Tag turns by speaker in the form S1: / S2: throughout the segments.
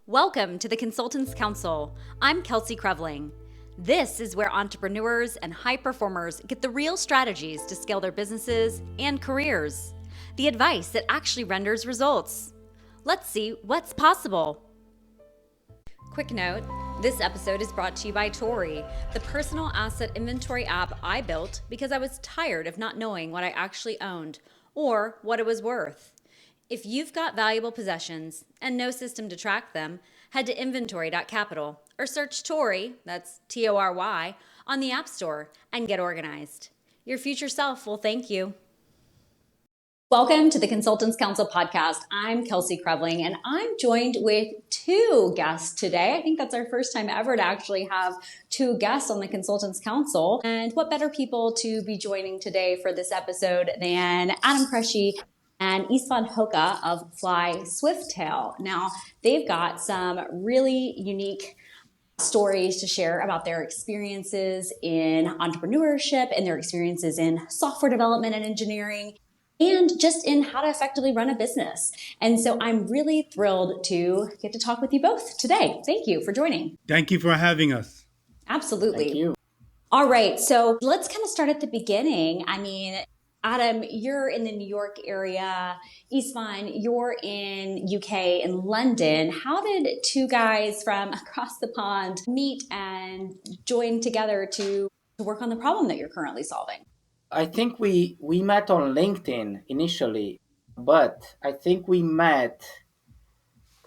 S1: Welcome to the Consultants Counsel. I'm Kelsey Creveling. This is where entrepreneurs and high performers get the real strategies to scale their businesses and careers. The advice that actually renders results. Let's see what's possible. Quick note, this episode is brought to you by Tori, the personal asset inventory app I built because I was tired of not knowing what I actually owned or what it was worth. If you've got valuable possessions and no system to track them, head to inventory.capital or search Tori, that's Tory, on the App Store and get organized. Your future self will thank you. Welcome to the Consultants Counsel podcast. I'm Kelsey Creveling, and I'm joined with two guests today. I think that's our first time ever to actually have two guests on the Consultants Counsel. And what better people to be joining today for this episode than Adam Qureshi and Istvan Hoka of Fly Swifttail. Now, they've got some really unique stories to share about their experiences in entrepreneurship and their experiences in software development and engineering, and just in how to effectively run a business. And so I'm really thrilled to get to talk with you both today. Thank you for joining.
S2: Thank you for having us.
S1: Absolutely.
S3: Thank you.
S1: All right. So let's kind of start at the beginning. I mean, Adam, you're in the New York area. Istvan, you're in UK, in London. How did two guys from across the pond meet and join together to work on the problem that you're currently solving?
S3: I think we met on LinkedIn initially, but I think we met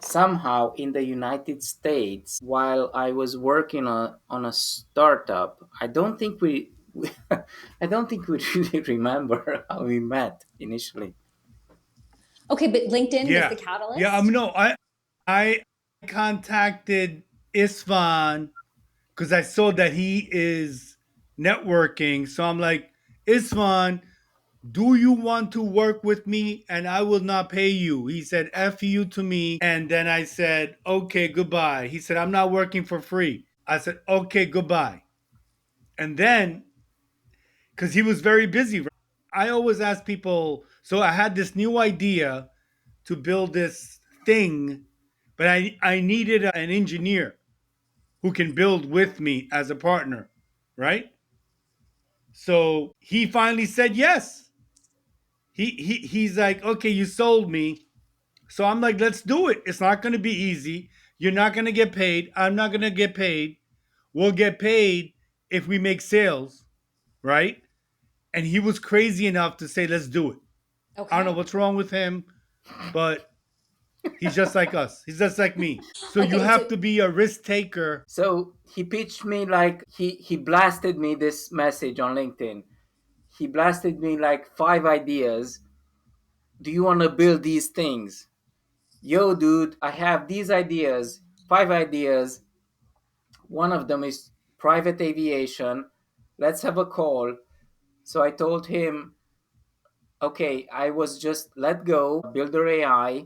S3: somehow in the United States while I was working on a startup. I don't think we really remember how we met initially.
S1: Okay, but LinkedIn is the catalyst?
S2: Yeah, I contacted Istvan because I saw that he is networking. So I'm like, Istvan, do you want to work with me and I will not pay you? He said, F you to me. And then I said, okay, goodbye. He said, I'm not working for free. I said, okay, goodbye. And then, because he was very busy, right? I always ask people, so I had this new idea to build this thing, but I needed an engineer who can build with me as a partner, right? So he finally said yes. He's like, okay, you sold me. So I'm like, let's do it. It's not going to be easy. You're not going to get paid. I'm not going to get paid. We'll get paid if we make sales, right? And he was crazy enough to say, let's do it.
S1: Okay.
S2: I don't know what's wrong with him, but he's just like us. He's just like me. So
S1: Okay,
S2: you have to be a risk taker.
S3: So he pitched me like he blasted me this message on LinkedIn. He blasted me like 5 ideas. Do you want to build these things? Yo, dude, I have these ideas, 5 ideas. One of them is private aviation. Let's have a call. So I told him, okay, I was just let go. Builder AI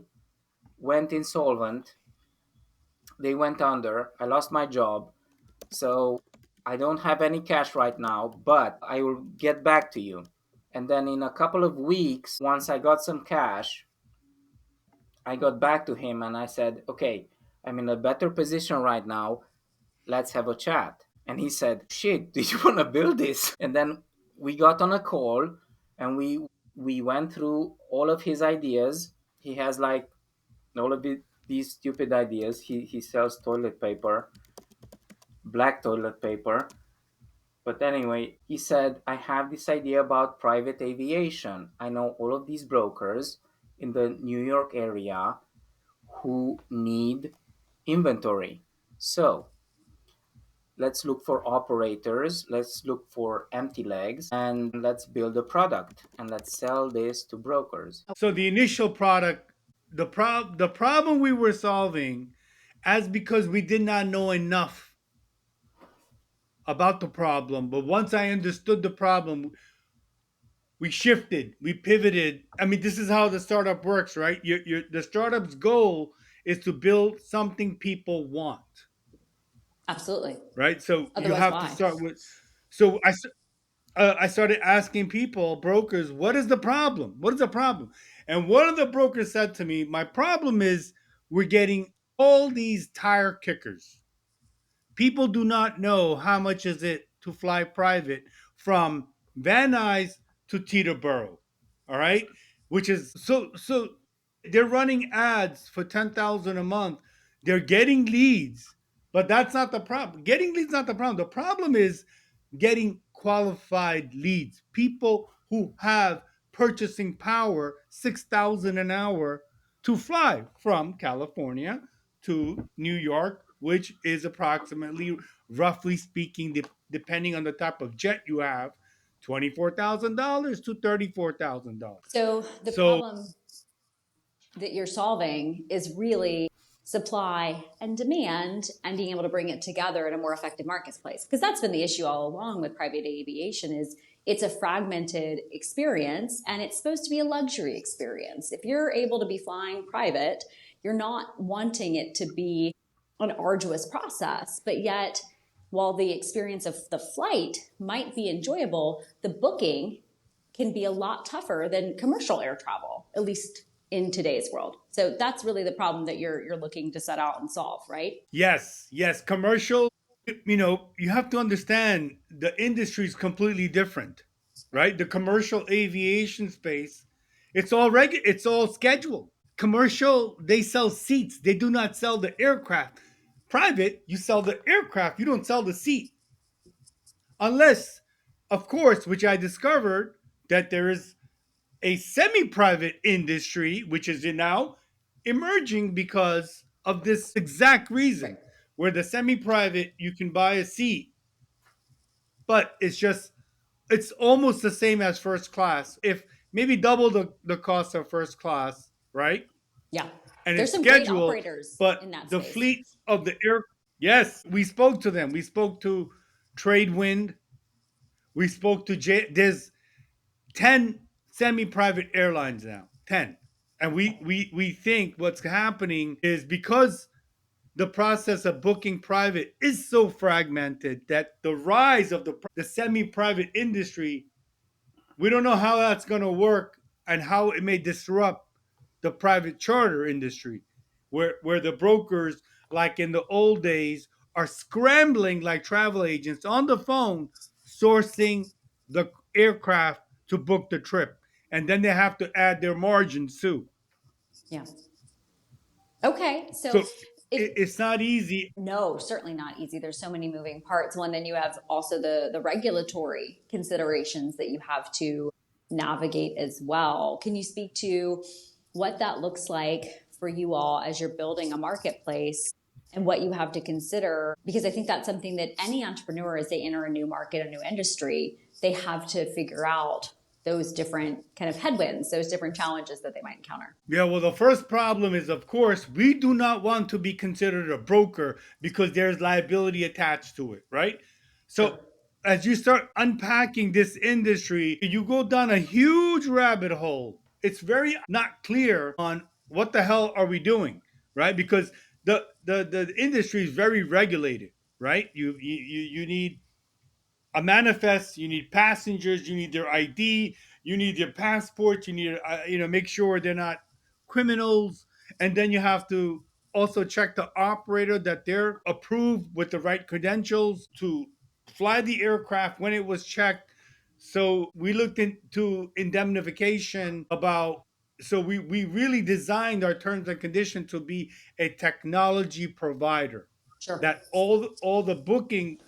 S3: went insolvent. They went under. I lost my job. So I don't have any cash right now, but I will get back to you. And then in a couple of weeks, once I got some cash, I got back to him and I said, okay, I'm in a better position right now. Let's have a chat. And he said, shit, do you want to build this? And then we got on a call and we went through all of his ideas. He has like all of these stupid ideas. He sells toilet paper, black toilet paper. But anyway, he said, I have this idea about private aviation. I know all of these brokers in the New York area who need inventory. So let's look for operators, let's look for empty legs, and let's build a product and let's sell this to brokers.
S2: So the initial product, the problem we were solving, as because we did not know enough about the problem. But once I understood the problem, we shifted, we pivoted. I mean, this is how the startup works, right? The startup's goal is to build something people want.
S1: Absolutely.
S2: Right? So
S1: Otherwise,
S2: you have
S1: why?
S2: to start with. So I started asking people, brokers, what is the problem? What is the problem? And one of the brokers said to me, my problem is we're getting all these tire kickers. People do not know how much is it to fly private from Van Nuys to Teterboro. All right, which is so they're running ads for 10,000 a month. They're getting leads, but that's not the problem. Getting leads not the problem. The problem is getting qualified leads. People who have purchasing power, 6,000 an hour to fly from California to New York, which is approximately, roughly speaking, depending on the type of jet you have, $24,000 to $34,000.
S1: So the
S2: So
S1: problem that you're solving is really supply and demand and being able to bring it together in a more effective marketplace, because that's been the issue all along with private aviation. Is it's a fragmented experience and it's supposed to be a luxury experience. If you're able to be flying private, you're not wanting it to be an arduous process, but yet while the experience of the flight might be enjoyable, the booking can be a lot tougher than commercial air travel, at least in today's world. So that's really the problem that you're looking to set out and solve, right?
S2: yes, yes, commercial. You have to understand the industry is completely different, right? The commercial aviation space, it's all scheduled. Commercial, they sell seats. They do not sell the aircraft. Private, you sell the aircraft. You don't sell the seat, unless, of course, which I discovered that there is a semi-private industry, which is now emerging because of this exact
S1: Right.
S2: reason, where the semi-private you can buy a seat, but it's almost the same as first class, if maybe double the cost of first class, right?
S1: Yeah.
S2: And
S1: There's
S2: it's
S1: some great
S2: scheduled,
S1: operators
S2: but
S1: in that
S2: the
S1: space.
S2: fleet of the air, yes, we spoke to them. We spoke to Tradewind. We spoke to there's 10 semi-private airlines now. 10. And we think what's happening is because the process of booking private is so fragmented, that the rise of the semi-private industry, we don't know how that's going to work and how it may disrupt the private charter industry, where the brokers, like in the old days, are scrambling like travel agents on the phone, sourcing the aircraft to book the trip. And then they have to add their margins too.
S1: Yeah. Okay. So
S2: So
S1: if
S2: it's not easy.
S1: no, certainly not easy. There's so many moving parts. Well, and then you have also the regulatory considerations that you have to navigate as well. Can you speak to what that looks like for you all as you're building a marketplace and what you have to consider? Because I think that's something that any entrepreneur, as they enter a new market, a new industry, they have to figure out those different kind of headwinds, those different challenges that they might encounter.
S2: Yeah, well, the first problem is, of course, we do not want to be considered a broker because there's liability attached to it, right?
S1: Sure.
S2: So, as you start unpacking this industry, you go down a huge rabbit hole. It's very not clear on what the hell are we doing, right? Because the industry is very regulated, right? You need a manifest, you need passengers, you need their ID, you need their passports, you need make sure they're not criminals, and then you have to also check the operator that they're approved with the right credentials to fly the aircraft when it was checked. So we looked into indemnification about, so we really designed our terms and conditions to be a technology provider,
S1: Sure.
S2: that all the booking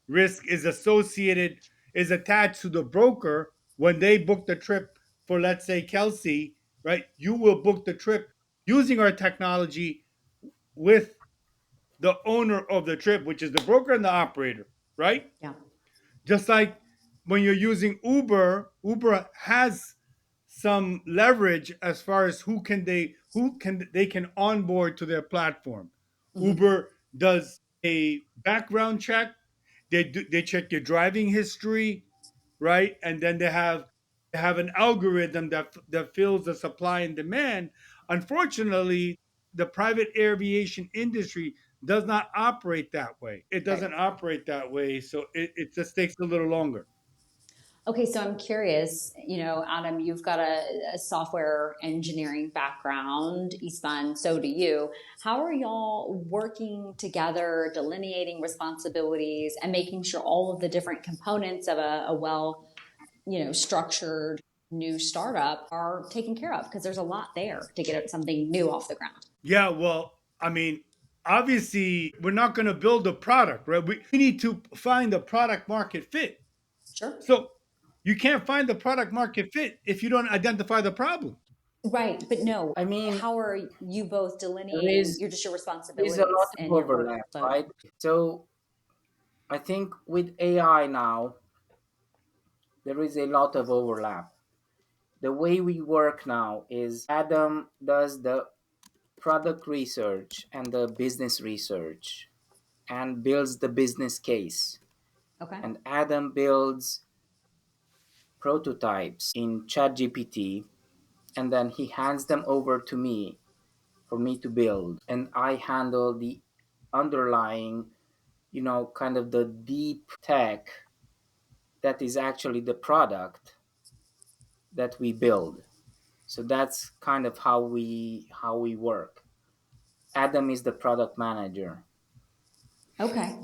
S2: risk is associated, is attached to the broker when they book the trip. For, let's say, Kelsey, right? You will book the trip using our technology with the owner of the trip, which is the broker and the operator, right?
S1: Yeah.
S2: Just like when you're using Uber has some leverage as far as who can onboard to their platform.
S1: Mm-hmm.
S2: Uber does a background check. They check your driving history, right? And then they have an algorithm that fills the supply and demand. Unfortunately, the private aviation industry does not operate that way. It
S1: Right.
S2: doesn't operate that way, so it just takes a little longer.
S1: Okay, so I'm curious, Adam, you've got a software engineering background, Istvan, so do you. How are y'all working together, delineating responsibilities and making sure all of the different components of a well, structured new startup are taken care of? Because there's a lot there to get something new off the ground.
S2: Yeah, well, I mean, obviously, we're not going to build a product, right? We need to find the product market fit.
S1: Sure.
S2: So you can't find the product market fit if you don't identify the problem.
S1: Right, but no,
S3: I mean,
S1: how are you both
S3: there
S1: delineating
S3: is
S1: your
S3: there is a lot
S1: responsibilities
S3: of
S1: and your
S3: overlap,
S1: workload?
S3: right? So I think with AI now, there is a lot of overlap. The way we work now is Adam does the product research and the business research and builds the business case.
S1: Okay.
S3: And Adam builds prototypes in ChatGPT, and then he hands them over to me for me to build. And I handle the underlying, kind of the deep tech that is actually the product that we build. So that's kind of how we work. Adam is the product manager.
S1: Okay.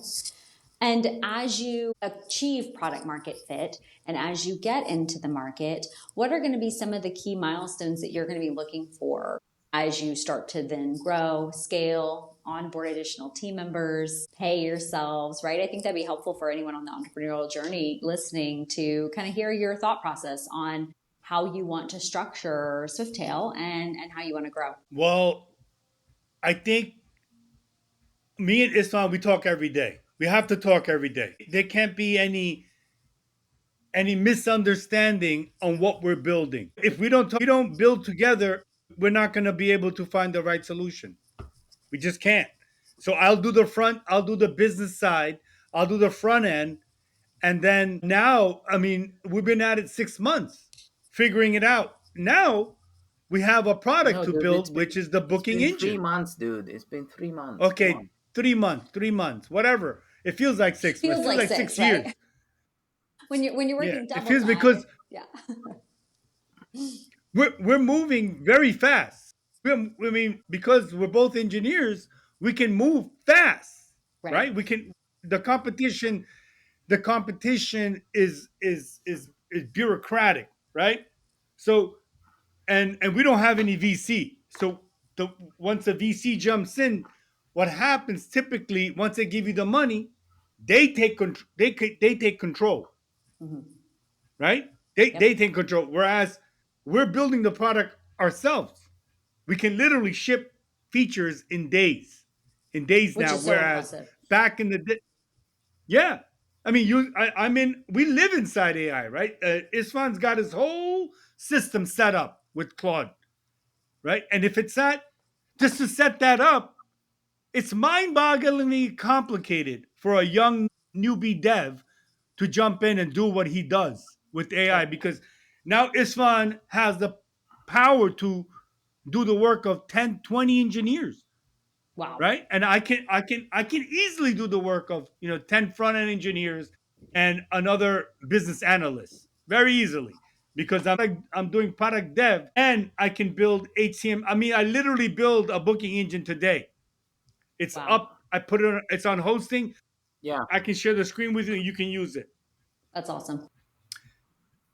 S1: And as you achieve product market fit and as you get into the market, what are going to be some of the key milestones that you're going to be looking for as you start to then grow, scale, onboard additional team members, pay yourselves, right? I think that'd be helpful for anyone on the entrepreneurial journey listening to kind of hear your thought process on how you want to structure Swifttail and how you want to grow.
S2: Well, I think me and Islam, we talk every day. We have to talk every day. There can't be any misunderstanding on what we're building. If we don't build together, we're not going to be able to find the right solution. We just can't. So I'll do the business side, I'll do the front end, and then now, I mean, we've been at it 6 months, figuring it out. Now we have a product
S3: No,
S2: to
S3: dude,
S2: build, which is the
S3: it's
S2: booking
S3: been three
S2: engine.
S3: months, dude. It's been 3 months. Come
S2: Okay,
S3: on.
S2: 3 months, 3 months, whatever. It feels like 6 months. It
S1: Feels
S2: feels
S1: like
S2: like
S1: six,
S2: 6 years.
S1: right? When you're
S2: Yeah,
S1: working
S2: it
S1: double
S2: feels
S1: time,
S2: because
S1: yeah.
S2: we're moving very fast. I mean, because we're both engineers, we can move fast,
S1: Right.
S2: right? We can. The competition, the competition is bureaucratic, right? So and we don't have any VC. So the once the VC jumps in, what happens typically once they give you the money, they take control,
S1: Hmm.
S2: right? They
S1: Yep.
S2: take control. Whereas we're building the product ourselves. We can literally ship features in days
S1: Which
S2: now.
S1: is so
S2: Whereas
S1: impressive.
S2: back in the day, yeah. I mean, I mean, we live inside AI, right? Isfan's got his whole system set up with Claude, right? And if it's not, just to set that up, it's mind-bogglingly complicated for a young newbie dev to jump in and do what he does with AI
S1: Yep.
S2: because now Isfan has the power to do the work of 10, 20 engineers,
S1: Wow.
S2: right? And I can easily do the work of 10 front end engineers and another business analyst very easily because I'm doing product dev and I can build HCM. I mean, I literally build a booking engine today. It's
S1: Wow.
S2: up. I put it on, it's on hosting.
S3: Yeah.
S2: I can share the screen with you and you can use it.
S1: That's awesome.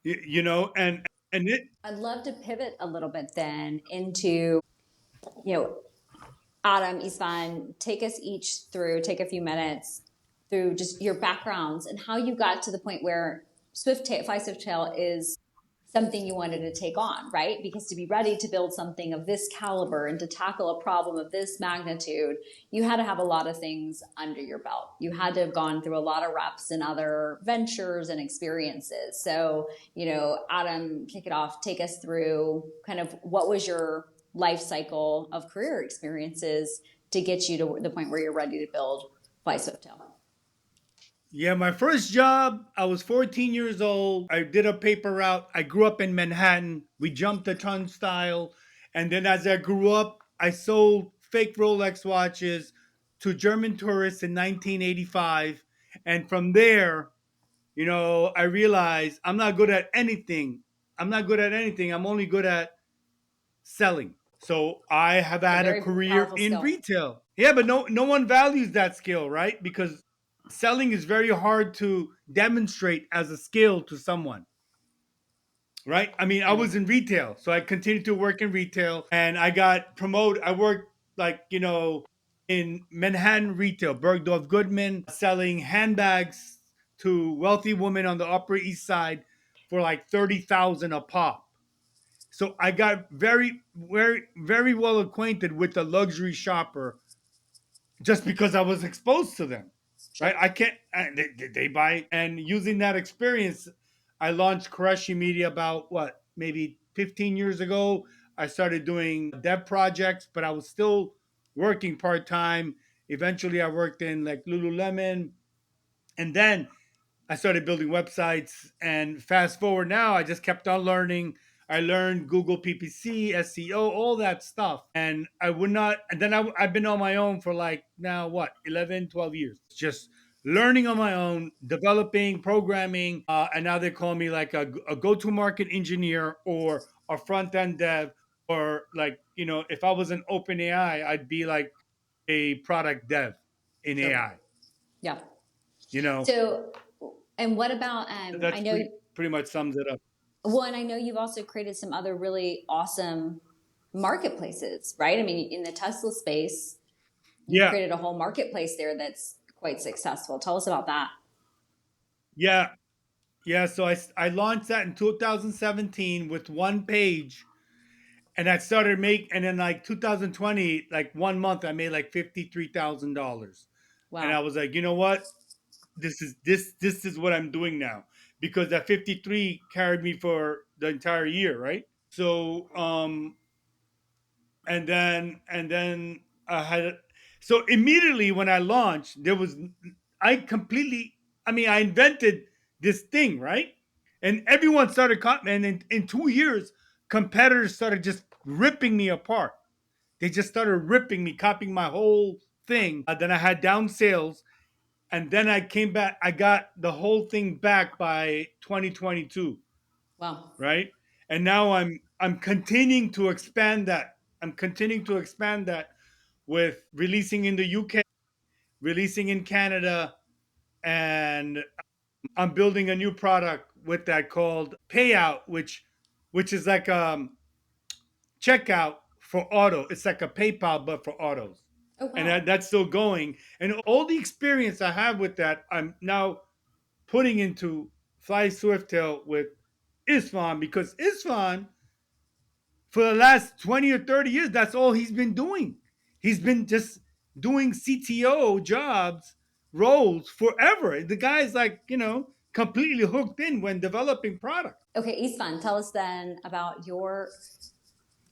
S2: And it
S1: I'd love to pivot a little bit then into, you know, Adam, Isfan, take us each through, take a few minutes through just your backgrounds and how you got to the point where Fly Swifttail is something you wanted to take on, right? Because to be ready to build something of this caliber and to tackle a problem of this magnitude, you had to have a lot of things under your belt. You had to have gone through a lot of reps and other ventures and experiences. So, Adam, kick it off. Take us through kind of what was your life cycle of career experiences to get you to the point where you're ready to build Fly Swifttail.
S2: Yeah, my first job, I was 14 years old. I did a paper route. I grew up in Manhattan. We jumped the turnstile. And then as I grew up, I sold fake Rolex watches to German tourists in 1985. And from there, I realized I'm not good at anything. I'm not good at anything. I'm only good at selling. So I have
S1: A
S2: had a
S1: very
S2: career
S1: powerful
S2: in
S1: skill.
S2: retail. Yeah, but no one values that skill, right? Because selling is very hard to demonstrate as a skill to someone, right? I mean, I
S1: Right.
S2: was in retail, so I continued to work in retail and I got promoted. I worked like, in Manhattan retail, Bergdorf Goodman, selling handbags to wealthy women on the Upper East Side for like 30,000 a pop. So I got very well acquainted with the luxury shopper just because I was exposed to them, right?
S1: Sure.
S2: I can't. They buy, and using that experience, I launched Qureshi Media about what, maybe 15 years ago. I started doing dev projects, but I was still working part time. Eventually, I worked in like Lululemon, and then I started building websites, and fast forward now, I just kept on learning. I learned Google PPC, SEO, all that stuff. And I would not, and then I've been on my own for like now, what, 11, 12 years. Just learning on my own, developing, programming. And now they call me like a go to market engineer or a front end dev. Or like, if I was an open AI, I'd be like a product dev in
S1: Sure.
S2: AI.
S1: Yeah.
S2: You know,
S1: So, and what about, I
S2: that's
S1: know,
S2: pretty much sums it up.
S1: well, and I know you've also created some other really awesome marketplaces, right? I mean, in the Tesla space, you've
S2: Yeah,
S1: created a whole marketplace there that's quite successful. Tell us about that.
S2: yeah, yeah. So I launched that in 2017 with one page, and I started and then like 2020, like 1 month, I made like $53,000, and I
S1: Wow.
S2: was like, you know what? This is what I'm doing now, because that 53 carried me for the entire year, right? So and then I had so immediately when I launched, I completely I mean I invented this thing, right? And everyone started and in 2 years, competitors started just ripping me apart. They just started ripping me, copying my whole thing. Then I had down sales, and then I came back. I got the whole thing back by 2022,
S1: Wow.
S2: right? And now I'm continuing to expand that. I'm continuing to expand that with releasing in the UK, releasing in Canada, and I'm building a new product with that called Payout, which is like checkout for auto. It's like a PayPal but for autos.
S1: Oh,
S2: And
S1: wow.
S2: that's still going. And all the experience I have with that, I'm now putting into Fly Swifttail with Istvan, because Istvan, for the last 20 or 30 years, that's all he's been doing. He's been just doing CTO jobs, roles forever. The guy's like, completely hooked in when developing products.
S1: Okay, Istvan, tell us then about your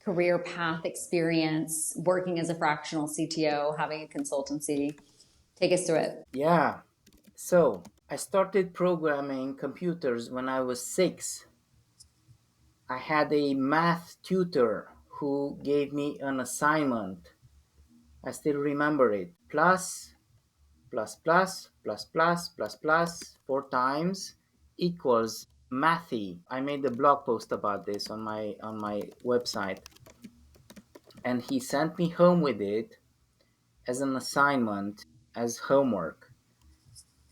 S1: career path experience working as a fractional CTO, having a consultancy. Take us through it.
S3: Yeah. So I started programming computers when I was 6. I had a math tutor who gave me an assignment. I still remember it. Plus, plus, plus, plus, plus, plus, plus, 4 times equals mathy. I made a blog post about this on my website, and he sent me home with it as an assignment, as homework.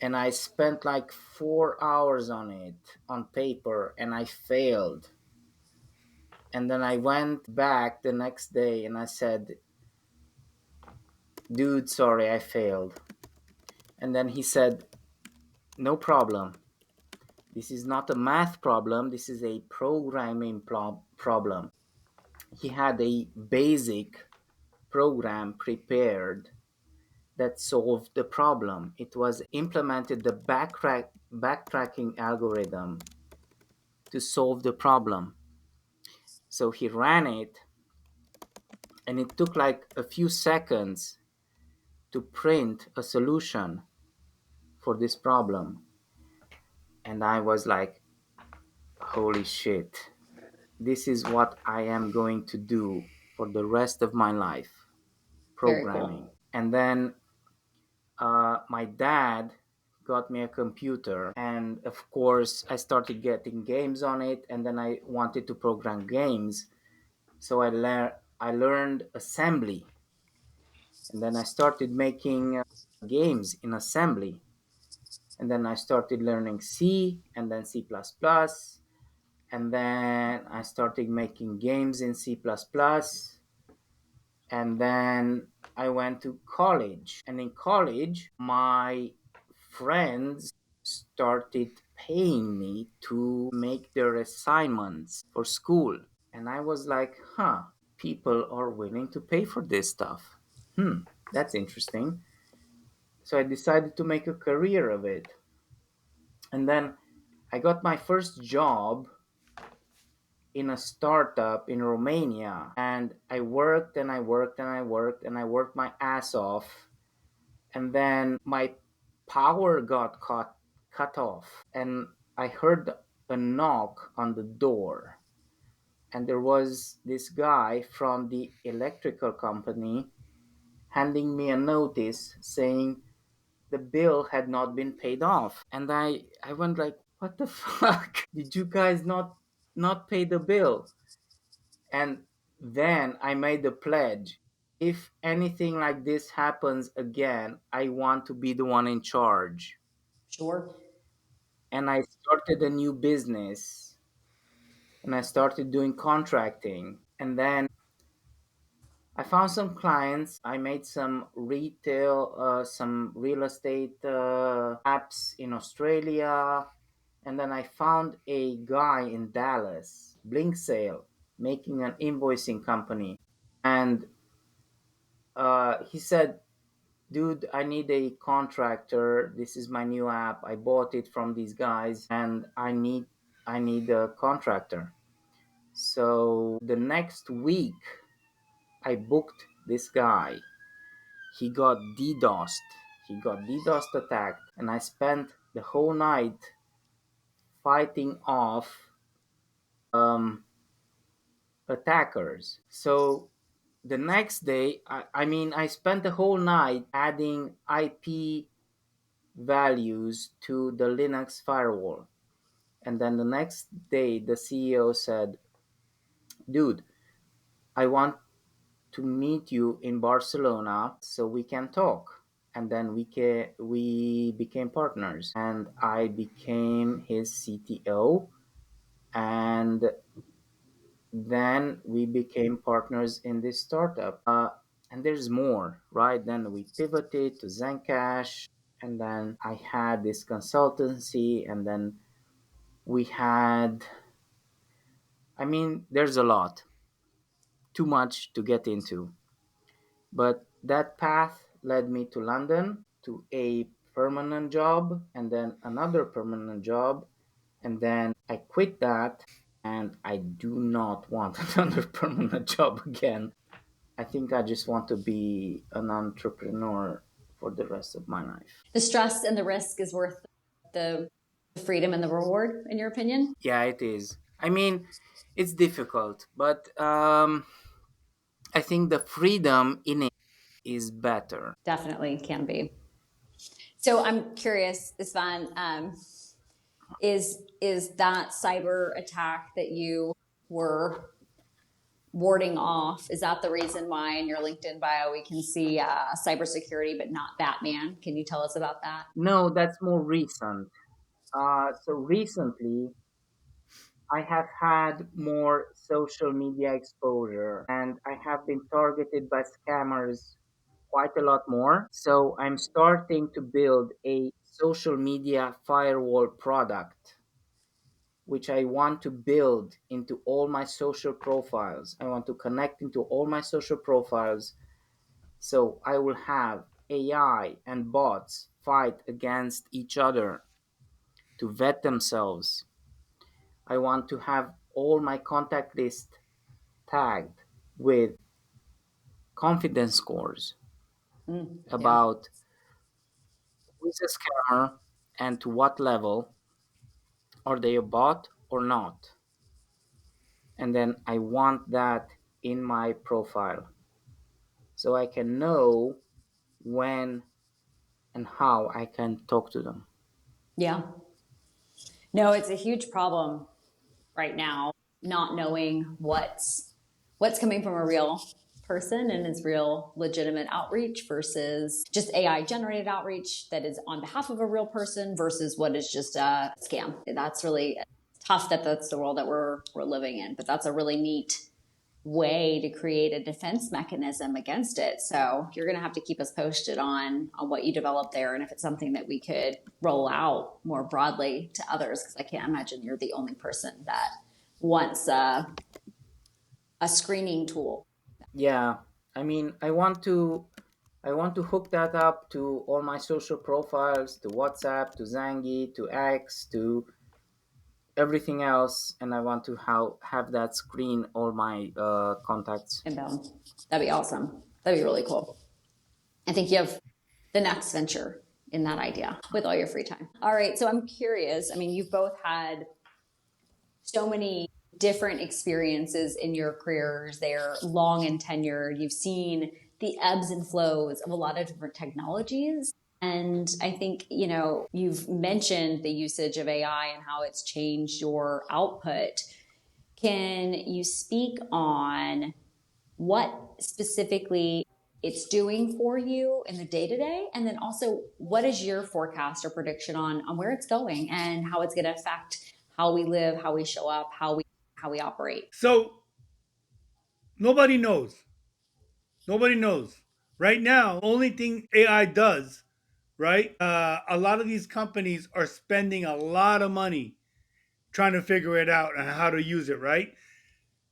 S3: And I spent like 4 hours on it on paper, and I failed. And then I went back the next day and I said, "Dude, sorry, I failed." And then he said, "No problem. This is not a math problem, this is a programming problem." He had a basic program prepared that solved the problem. It was implemented the backtracking algorithm to solve the problem. So he ran it, and it took like a few seconds to print a solution for this problem. And I was like, holy shit, this is what I am going to do for the rest of my life,
S1: Very
S3: programming.
S1: cool.
S3: And then my dad got me a computer, and of course I started getting games on it, and then I wanted to program games. So I learned assembly, and then I started making games in assembly, and then I started learning C, and then C++, and then I started making games in C++, and then I went to college. And in college, my friends started paying me to make their assignments for school. And I was like, huh, people are willing to pay for this stuff. That's interesting. So I decided to make a career of it. And then I got my first job in a startup in Romania, and I worked and I worked and I worked and I worked my ass off, and then my power got cut off, and I heard a knock on the door, and there was this guy from the electrical company handing me a notice saying the bill had not been paid off. And I went like, what the fuck? Did you guys not pay the bill? And then I made the pledge, if anything like this happens again, I want to be the one in charge.
S1: Sure.
S3: And I started a new business, and I started doing contracting. And then I found some clients. I made some retail, some real estate apps in Australia. And then I found a guy in Dallas, Blink Sale, making an invoicing company. And he said, dude, I need a contractor. This is my new app. I bought it from these guys, and I need a contractor. So the next week I booked this guy. He got DDoSed. He got DDoSed attacked, and I spent the whole night fighting off um, attackers. So the next day, I spent the whole night adding IP values to the Linux firewall. And then the next day, the CEO said, dude, I want to meet you in Barcelona so we can talk. And then we became partners, and I became his CTO, and then we became partners in this startup. And there's more, right? Then we pivoted to Zencash, and then I had this consultancy, and then we had, there's a lot, too much to get into. But that path led me to London, to a permanent job, and then another permanent job. And then I quit that, and I do not want another permanent job again. I think I just want to be an entrepreneur for the rest of my life.
S1: The stress and the risk is worth the freedom and the reward, in your opinion?
S3: Yeah, it is. It's difficult, but I think the freedom in it is better.
S1: Definitely can be. So I'm curious, Istvan, is that cyber attack that you were warding off, is that the reason why in your LinkedIn bio we can see cybersecurity but not Batman? Can you tell us about that?
S3: No, that's more recent. So recently, I have had more social media exposure, and I have been targeted by scammers quite a lot more. So I'm starting to build a social media firewall product, which I want to build into all my social profiles. I want to connect into all my social profiles. So I will have AI and bots fight against each other to vet themselves. I want to have all my contact list tagged with confidence scores
S1: Yeah.
S3: about who is a scammer and to what level, are they a bot or not. And then I want that in my profile so I can know when and how I can talk to them.
S1: Yeah. No, it's a huge problem right now, not knowing what's coming from a real person and is real legitimate outreach versus just AI generated outreach that is on behalf of a real person versus what is just a scam. That's really tough that that's the world that we're living in, but that's a really neat way to create a defense mechanism against it. So you're going to have to keep us posted on what you develop there, and if it's something that we could roll out more broadly to others, because I can't imagine you're the only person that wants a screening tool.
S3: Yeah, I mean, I want to hook that up to all my social profiles, to WhatsApp, to Zangi, to X, to everything else, and I want to have that screen all my contacts.
S1: Inbound. That'd be awesome. That'd be really cool. I think you have the next venture in that idea with all your free time. All right. So I'm curious. I mean, you've both had so many different experiences in your careers. They're long and tenured. You've seen the ebbs and flows of a lot of different technologies. And I think, you've mentioned the usage of AI and how it's changed your output. Can you speak on what specifically it's doing for you in the day to day? And then also, what is your forecast or prediction on where it's going and how it's going to affect how we live, how we show up, how we operate?
S2: So nobody knows. Nobody knows. Right now, only thing AI does, right? A lot of these companies are spending a lot of money trying to figure it out and how to use it, right?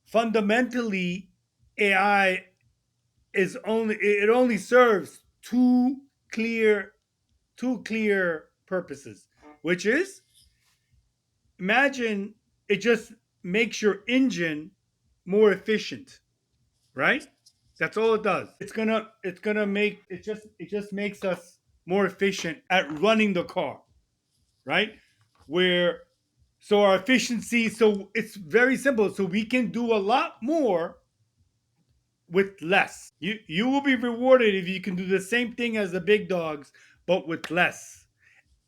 S2: Fundamentally, AI only serves clear two clear purposes, which is, imagine it just makes your engine more efficient, right? That's all it does. It's gonna make it just makes us more efficient at running the car, right? Where so our efficiency, so it's very simple. So we can do a lot more with less. You will be rewarded if you can do the same thing as the big dogs, but with less.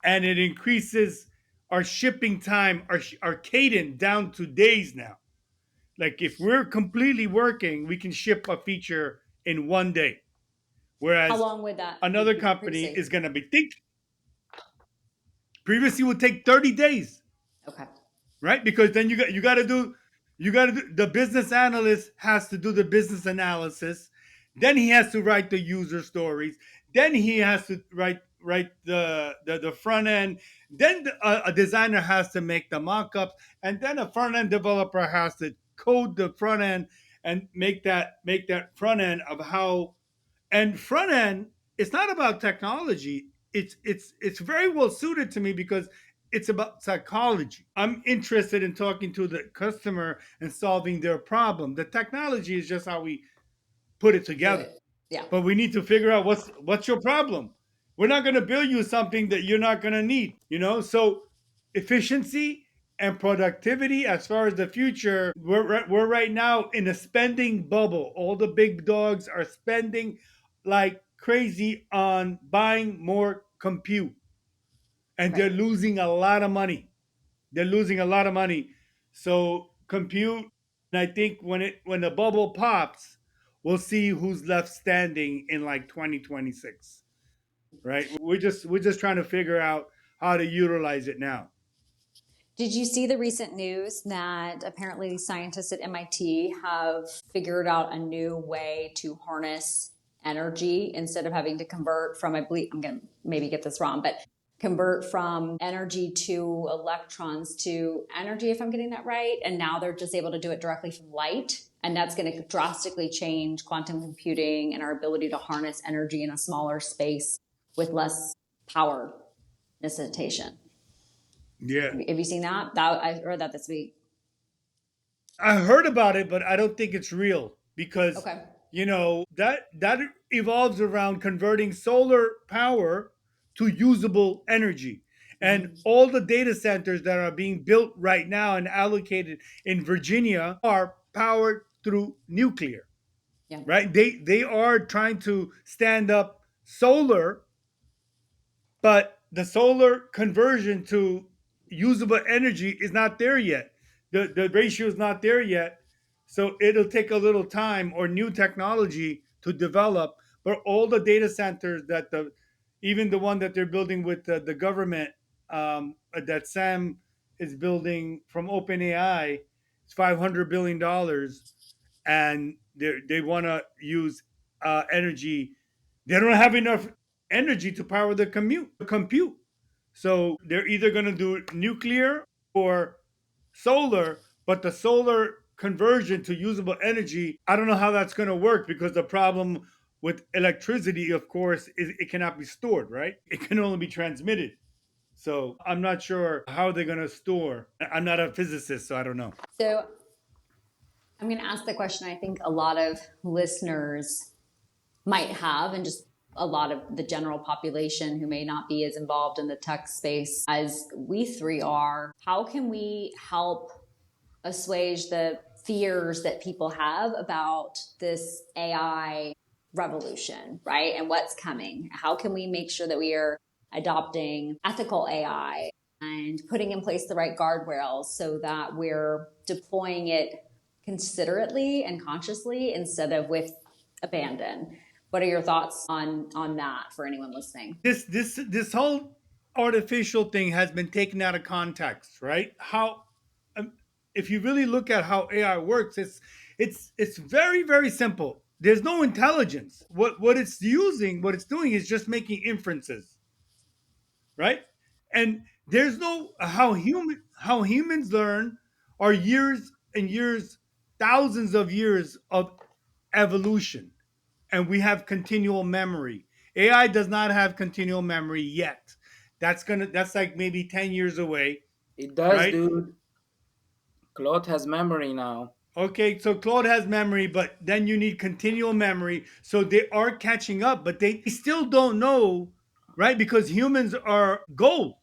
S2: And it increases our shipping time, our cadence down to days now. Like if we're completely working, we can ship a feature in 1 day.
S1: How
S2: Whereas
S1: long would that
S2: another
S1: be
S2: company
S1: previously?
S2: is going to be previously would take 30 days,
S1: Okay.
S2: right? Because then you got to do the business analyst has to do the business analysis, then he has to write the user stories, then he has to write the front end, then a designer has to make the mock-ups, and then a front end developer has to code the front end and make that front end of how. And front end, it's not about technology. It's very well suited to me because it's about psychology. I'm interested in talking to the customer and solving their problem. The technology is just how we put it
S1: Do
S2: together.
S1: it. Yeah.
S2: But we need to figure out what's your problem. We're not going to build you something that you're not going to need. So efficiency and productivity as far as the future, we're right now in a spending bubble. All the big dogs are spending like crazy on buying more compute, and
S1: Right.
S2: they're losing a lot of money. They're losing a lot of money. So compute, and I think when the bubble pops, we'll see who's left standing in like 2026. Right? We're just trying to figure out how to utilize it now.
S1: Did you see the recent news that apparently scientists at MIT have figured out a new way to harness energy instead of having to convert from, I believe, I'm going to maybe get this wrong, but convert from energy to electrons to energy, if I'm getting that right. And now they're just able to do it directly from light. And that's going to drastically change quantum computing and our ability to harness energy in a smaller space with less power necessitation.
S2: Yeah.
S1: Have you seen that? I read that this week.
S2: I heard about it, but I don't think it's real because
S1: Okay.
S2: that evolves around converting solar power to usable energy. And
S1: Mm-hmm.
S2: all the data centers that are being built right now and allocated in Virginia are powered through nuclear,
S1: Yeah.
S2: right? They are trying to stand up solar, but the solar conversion to usable energy is not there yet. The ratio is not there yet. So it'll take a little time or new technology to develop. But all the data centers that even the one that they're building with the government, that Sam is building from OpenAI, it's $500 billion, and they want to use energy. They don't have enough energy to power the compute. So they're either going to do nuclear or solar, but the solar conversion to usable energy, I don't know how that's going to work, because the problem with electricity, of course, is it cannot be stored, right? It can only be transmitted. So I'm not sure how they're going to store. I'm not a physicist, so I don't know.
S1: So I'm going to ask the question I think a lot of listeners might have, and just a lot of the general population who may not be as involved in the tech space as we three are. How can we help assuage the fears that people have about this AI revolution, right? And what's coming? How can we make sure that we are adopting ethical AI and putting in place the right guardrails so that we're deploying it considerately and consciously instead of with abandon? What are your thoughts on that for anyone listening?
S2: This whole artificial thing has been taken out of context, right? Um, if you really look at how AI works, it's very very simple. There's no intelligence. What it's doing is just making inferences, right? And there's no how humans learn are years and years, thousands of years of evolution, and we have continual memory. AI does not have continual memory yet. That's like maybe 10 years away,
S3: It does,
S2: right?
S3: dude. Claude has memory now.
S2: Okay, so Claude has memory, but then you need continual memory. So they are catching up, but they still don't know, right? Because humans are goals.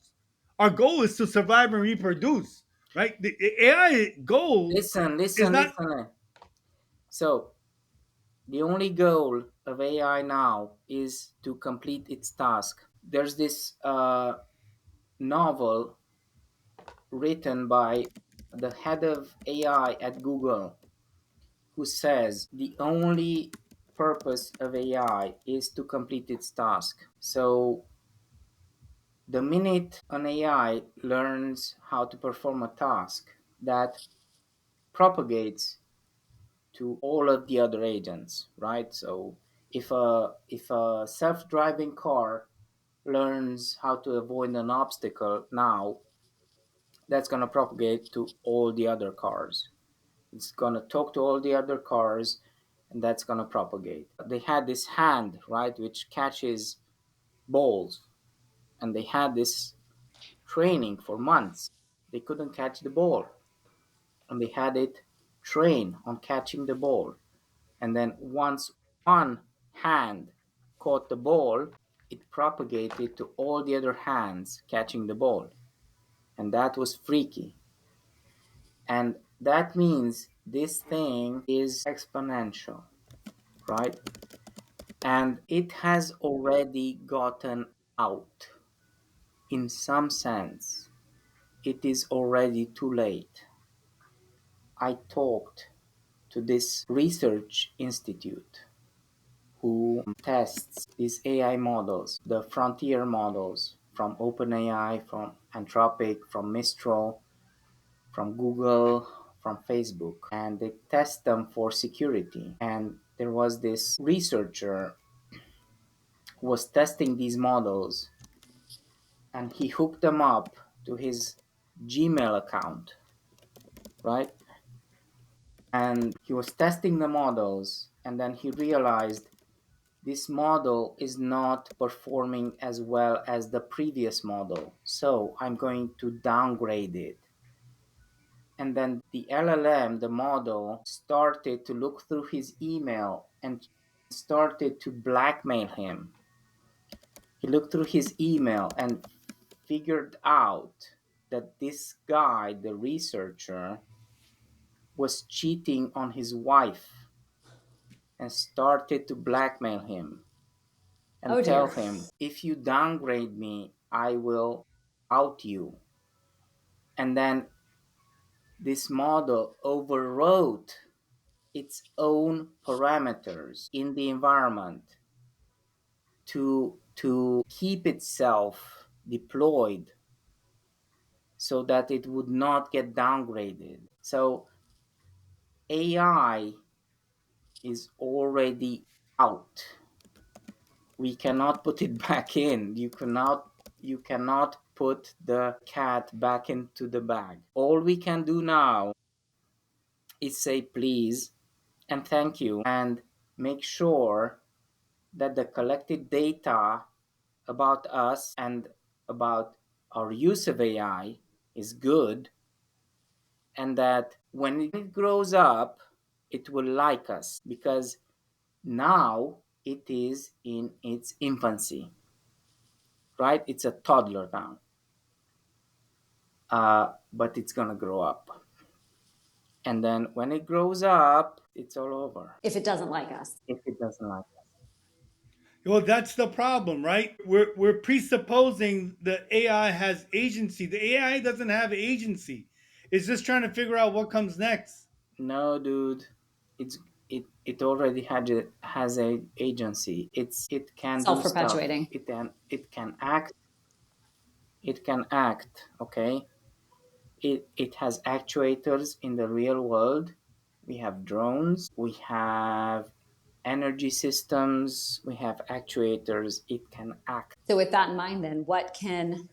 S2: Our goal is to survive and reproduce, right? The AI goal
S3: Listen,
S2: is
S3: listen,
S2: not.
S3: listen. So, the only goal of AI now is to complete its task. There's this novel written by the head of AI at Google, who says the only purpose of AI is to complete its task. So, the minute an AI learns how to perform a task, that propagates to all of the other agents, right? So if a self-driving car learns how to avoid an obstacle now, that's going to propagate to all the other cars. It's going to talk to all the other cars, and that's going to propagate. They had this hand, right, which catches balls, and they had this training for months. They couldn't catch the ball, and they had it train on catching the ball. And then once one hand caught the ball, it propagated to all the other hands catching the ball. And that was freaky. And that means this thing is exponential, right? And it has already gotten out. In some sense, it is already too late. I talked to this research institute who tests these AI models, the frontier models from OpenAI, from Anthropic, from Mistral, from Google, from Facebook, and they test them for security. And there was this researcher who was testing these models, and he hooked them up to his Gmail account, right? And he was testing the models, and then he realized this model is not performing as well as the previous model, so I'm going to downgrade it. And then the LLM, the model, started to look through his email and started to blackmail him. He looked through his email and figured out that this guy, the researcher, was cheating on his wife and started to blackmail him
S1: Oh
S3: and tell
S1: dear.
S3: him, if you downgrade me, I will out you. And then this model overrode its own parameters in the environment to keep itself deployed so that it would not get downgraded. So AI is already out. We cannot put it back in. You cannot put the cat back into the bag. All we can do now is say please and thank you and make sure that the collected data about us and about our use of AI is good, and that when it grows up, it will like us because now it is in its infancy, right? It's a toddler now, but it's gonna grow up. And then when it grows up, it's all over
S1: If it doesn't like us.
S3: if it doesn't like us.
S2: Well, that's the problem, right? We're presupposing the AI has agency. The AI doesn't have agency. It's just trying to figure out what comes next.
S3: No, dude, it's it already has a agency. It can do
S1: Self
S3: stuff.
S1: perpetuating.
S3: It can act. It can act. Okay. It has actuators in the real world. We have drones. We have energy systems. We have actuators. It can act.
S1: So, with that in mind, then, what can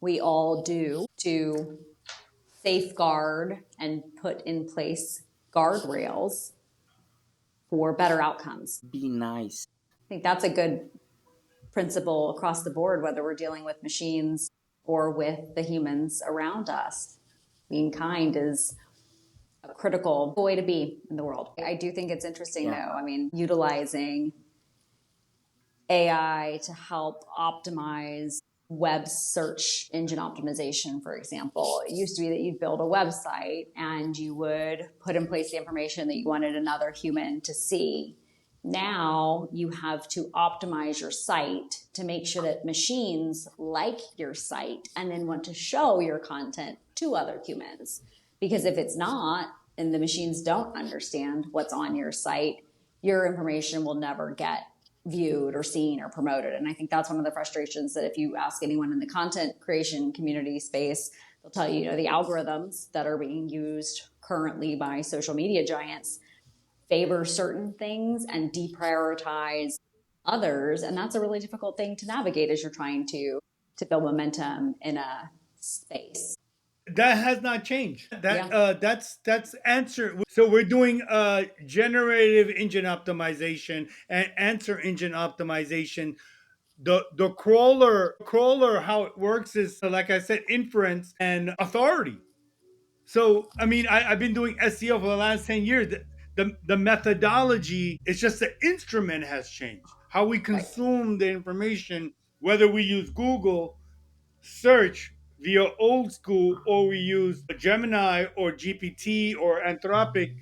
S1: we all do to safeguard and put in place guardrails for better outcomes?
S3: Be nice.
S1: I think that's a good principle across the board, whether we're dealing with machines or with the humans around us. Being kind is a critical way to be in the world. I do think it's interesting,
S3: Yeah.
S1: though. I mean, utilizing AI to help optimize web search engine optimization, for example. It used to be that you'd build a website and you would put in place the information that you wanted another human to see. Now you have to optimize your site to make sure that machines like your site and then want to show your content to other humans. Because if it's not, and the machines don't understand what's on your site, your information will never get viewed or seen or promoted. And I think that's one of the frustrations that if you ask anyone in the content creation community space, they'll tell you, the algorithms that are being used currently by social media giants favor certain things and deprioritize others. And that's a really difficult thing to navigate as you're trying to build momentum in a space.
S2: That has not changed.
S1: Yeah.
S2: That's answer. So we're doing generative engine optimization and answer engine optimization. The crawler, how it works is, like I said, inference and authority. So I mean, I've been doing SEO for the last 10 years. The methodology, it's just the instrument has changed. How we
S1: Right.
S2: consume the information, whether we use Google search via old school or we use Gemini or GPT or Anthropic,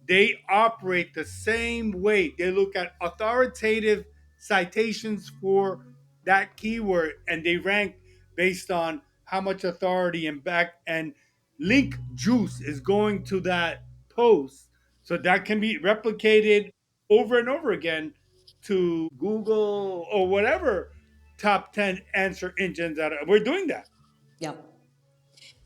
S2: they operate the same way. They look at authoritative citations for that keyword and they rank based on how much authority and back and link juice is going to that post. So that can be replicated over and over again to Google or whatever top 10 answer engines that we're doing that.
S1: Yep.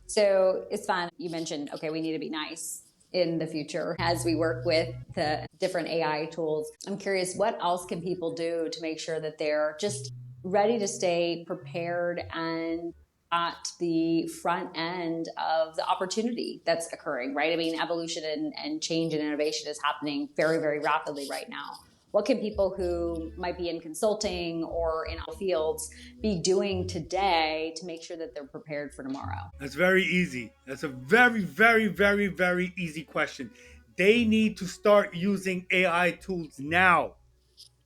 S1: So it's fun. You mentioned, okay, we need to be nice in the future as we work with the different AI tools. I'm curious, what else can people do to make sure that they're just ready to stay prepared and at the front end of the opportunity that's occurring, right? I mean, evolution and change and innovation is happening very, very rapidly right now. What can people who might be in consulting or in fields be doing today to make sure that they're prepared for tomorrow?
S2: That's very easy. That's a very, very, very, very easy question. They need to start using AI tools now.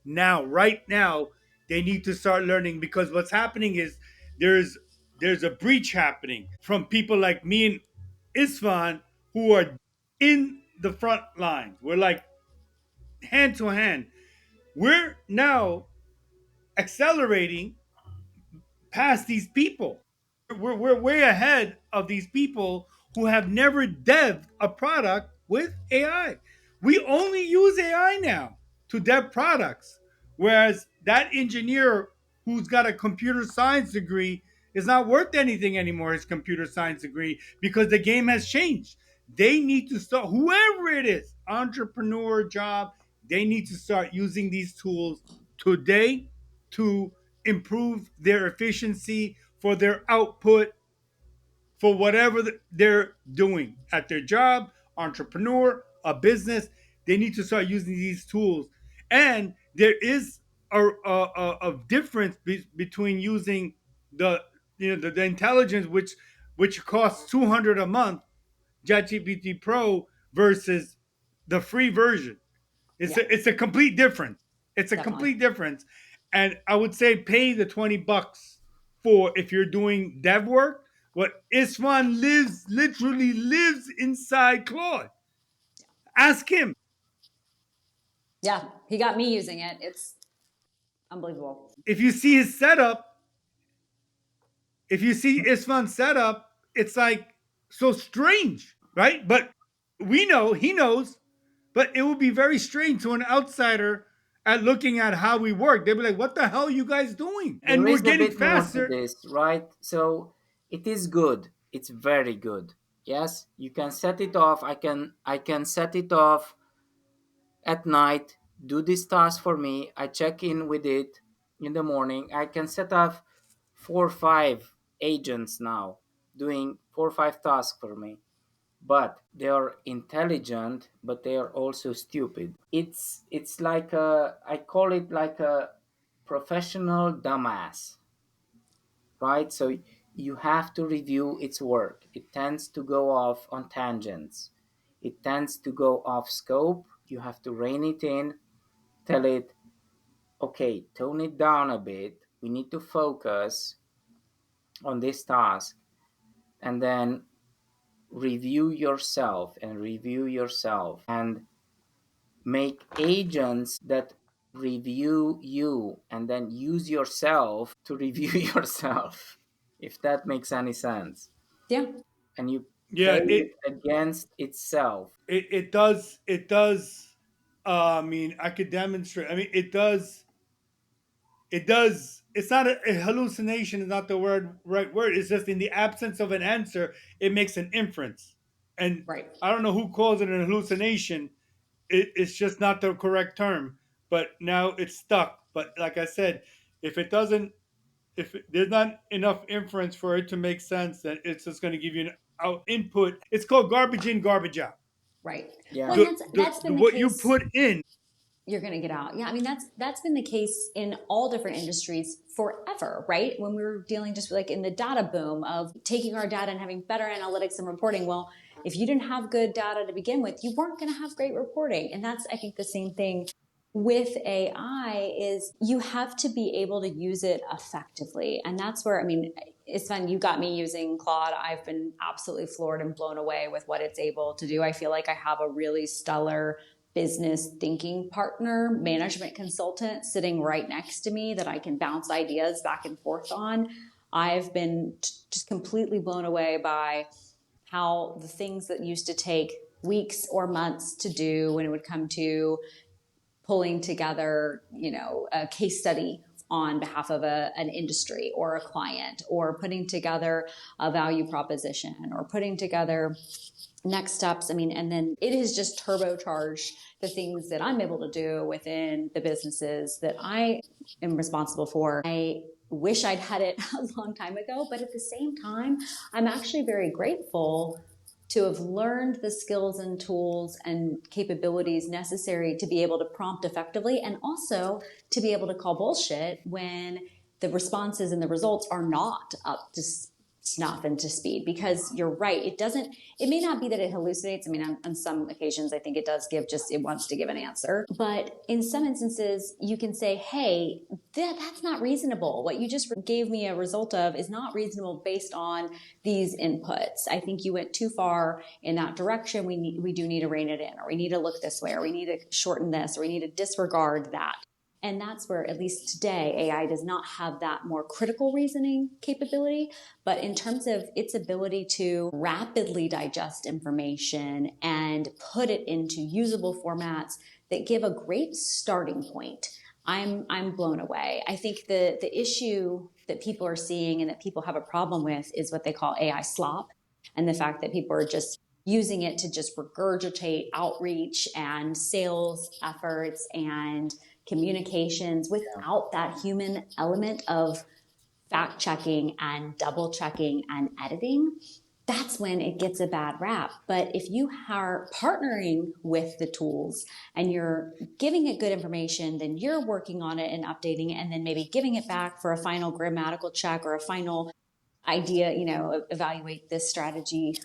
S2: Now, right now, they need to start learning because what's happening is there's there's a breach happening from people like me and Istvan who are in the front lines. We're like hand to hand. We're now accelerating past these people. We're way ahead of these people who have never devved a product with AI. We only use AI now to dev products, whereas that engineer who's got a computer science degree is not worth anything anymore, his computer science degree, because the game has changed. They need to start, whoever it is, entrepreneur job, they need to start using these tools today to improve their efficiency for their output for whatever they're doing at their job, entrepreneur, a business. They need to start using these tools. And there is a difference between using the the intelligence which costs 200 a month, ChatGPT Pro, versus the free version.
S1: Yeah,
S2: It's a complete difference. It's a
S1: definitely.
S2: complete difference. And I would say pay the $20 for if you're doing dev work. What Istvan literally lives inside Claude. Ask him.
S1: Yeah, he got me using it. It's unbelievable.
S2: If you see his setup, if you see Istvan's setup, it's like so strange, right? But we know, he knows, but it would be very strange to an outsider at looking at how we work. They'd be like, what the hell are you guys doing?
S3: There
S2: And we're
S3: is a
S2: getting
S3: bit more to
S2: faster.
S3: this, right? So it is good. It's very good. Yes, you can set it off. I can set it off at night. Do this task for me. I check in with it in the morning. I can set up 4 or 5 agents now doing 4 or 5 tasks for me. But they are intelligent, but they are also stupid. It's like I call it like a professional dumbass, right? So you have to review its work. It tends to go off on tangents. It tends to go off scope. You have to rein it in, tell it, okay, tone it down a bit. We need to focus on this task, and then review yourself and make agents that review you and then use yourself to review yourself, if that makes any sense.
S1: Yeah,
S3: And you play
S2: Yeah,
S3: it against itself.
S2: it does it does. I mean, I could demonstrate. I mean, it does. It does. It's not a hallucination. Is not the right word. It's just in the absence of an answer, it makes an inference. And
S1: right.
S2: I don't know who calls it an hallucination. It's just not the correct term. But now it's stuck. But like I said, if it doesn't, there's not enough inference for it to make sense, then it's just going to give you an out input. It's called garbage in, garbage out.
S1: Right.
S3: Yeah.
S1: Well, and that's been the
S2: What you
S1: case.
S2: put in.
S1: You're going to get out. Yeah, I mean that's been the case in all different industries forever, right? When we were dealing just like in the data boom of taking our data and having better analytics and reporting. Well, if you didn't have good data to begin with, you weren't going to have great reporting. And that's, I think, the same thing with AI is you have to be able to use it effectively. And that's where, I mean, it's fun. You got me using Claude. I've been absolutely floored and blown away with what it's able to do. I feel like I have a really stellar business thinking partner, management consultant sitting right next to me that I can bounce ideas back and forth on. I've been just completely blown away by how the things that used to take weeks or months to do when it would come to pulling together, a case study on behalf of an industry or a client, or putting together a value proposition, or putting together next steps. I mean, and then it has just turbocharged the things that I'm able to do within the businesses that I am responsible for. I wish I'd had it a long time ago, but at the same time, I'm actually very grateful to have learned the skills and tools and capabilities necessary to be able to prompt effectively, and also to be able to call bullshit when the responses and the results are not up to snuff and to speed. Because you're right, it may not be that it hallucinates. I mean, on some occasions I think it does it wants to give an answer, but in some instances you can say, hey, that's not reasonable. What you just gave me a result of is not reasonable based on these inputs. I think you went too far in that direction. We do need to rein it in, or we need to look this way, or we need to shorten this, or we need to disregard that. And that's where, at least today, AI does not have that more critical reasoning capability. But in terms of its ability to rapidly digest information and put it into usable formats that give a great starting point, I'm blown away. I think the issue that people are seeing and that people have a problem with is what they call AI slop, and the fact that people are just using it to just regurgitate outreach and sales efforts and communications without that human element of fact checking and double checking and editing. That's when it gets a bad rap. But if you are partnering with the tools and you're giving it good information, then you're working on it and updating it, and then maybe giving it back for a final grammatical check or a final idea, evaluate this strategy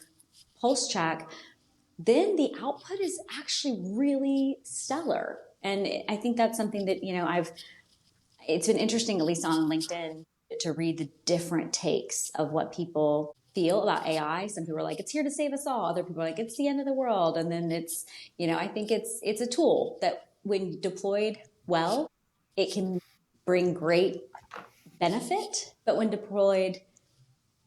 S1: pulse check, then the output is actually really stellar. And I think that's something that, it's been interesting, at least on LinkedIn, to read the different takes of what people feel about AI. Some people are like, it's here to save us all. Other people are like, it's the end of the world. And then it's, I think it's a tool that when deployed well, it can bring great benefit, but when deployed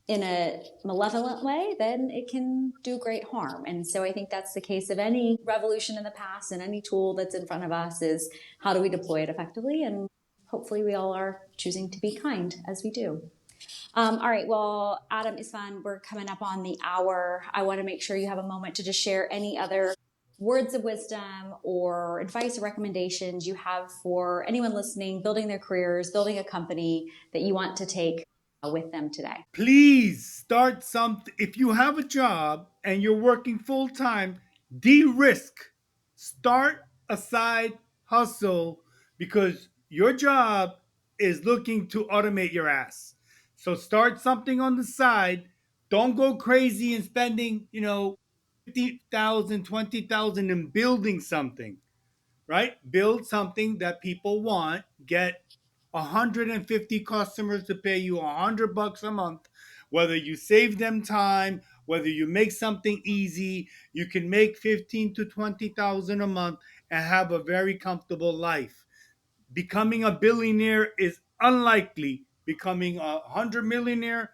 S1: in a malevolent way, then it can do great harm. And so I think that's the case of any revolution in the past, and any tool that's in front of us is how do we deploy it effectively? And hopefully we all are choosing to be kind as we do. All right, well, Adam, Istvan, we're coming up on the hour. I want to make sure you have a moment to just share any other words of wisdom or advice or recommendations you have for anyone listening, building their careers, building a company that you want to take with them today.
S2: Please start something. If you have a job and you're working full time, de-risk. Start a side hustle because your job is looking to automate your ass. So start something on the side. Don't go crazy and spending, 50,000, 20,000 in building something, right? Build something that people want, get 150 customers to pay you $100 a month. Whether you save them time, whether you make something easy, you can make 15 to 20,000 a month and have a very comfortable life. Becoming a billionaire is unlikely. Becoming 100 millionaire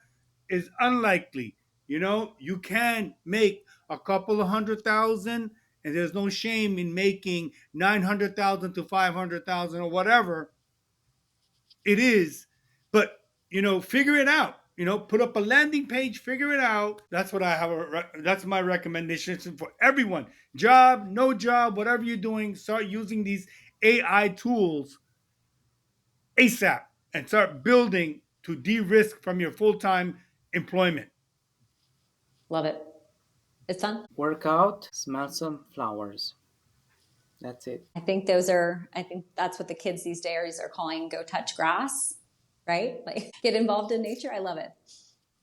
S2: is unlikely. You can make a couple of 100,000, and there's no shame in making 900,000 to 500,000 or whatever it is. But figure it out. Put up a landing page, figure it out. That's what I have. That's my recommendation for everyone. Job, no job, whatever you're doing, start using these AI tools ASAP and start building to de-risk from your full-time employment.
S1: Love it. It's fun.
S3: Work out, smell some flowers. That's it.
S1: I think that's what the kids these days are calling go touch grass, right? Like get involved in nature. I love it.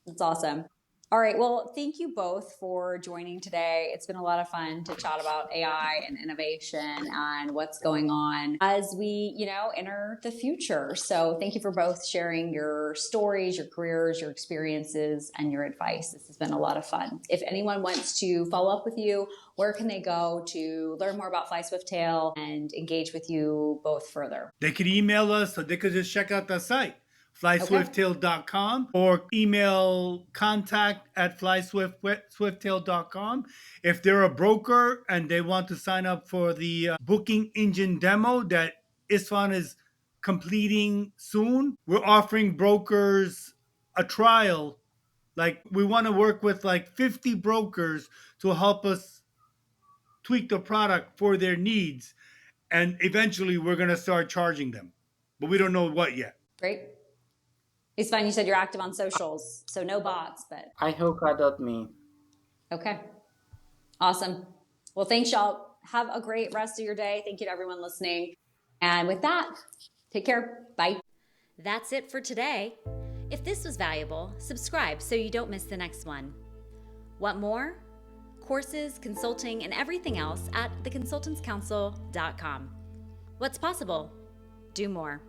S1: It's awesome. All right. Well, thank you both for joining today. It's been a lot of fun to chat about AI and innovation and what's going on as we, enter the future. So thank you for both sharing your stories, your careers, your experiences, and your advice. This has been a lot of fun. If anyone wants to follow up with you, where can they go to learn more about Fly Swifttail and engage with you both further?
S2: They could email us, or they could just check out the site, flyswifttail.com, or email contact@flyswifttail.com. If they're a broker and they want to sign up for the booking engine demo that Istvan is completing soon, we're offering brokers a trial. Like, we want to work with like 50 brokers to help us tweak the product for their needs. And eventually we're going to start charging them, but we don't know what yet.
S1: Great. It's fine. You said you're active on socials, so no bots, but
S3: ihoka.me.
S1: Okay. Awesome. Well, thanks, y'all. Have a great rest of your day. Thank you to everyone listening. And with that, take care. Bye.
S4: That's it for today. If this was valuable, subscribe so you don't miss the next one. Want more? Courses, consulting, and everything else at theconsultantscouncil.com. What's possible? Do more.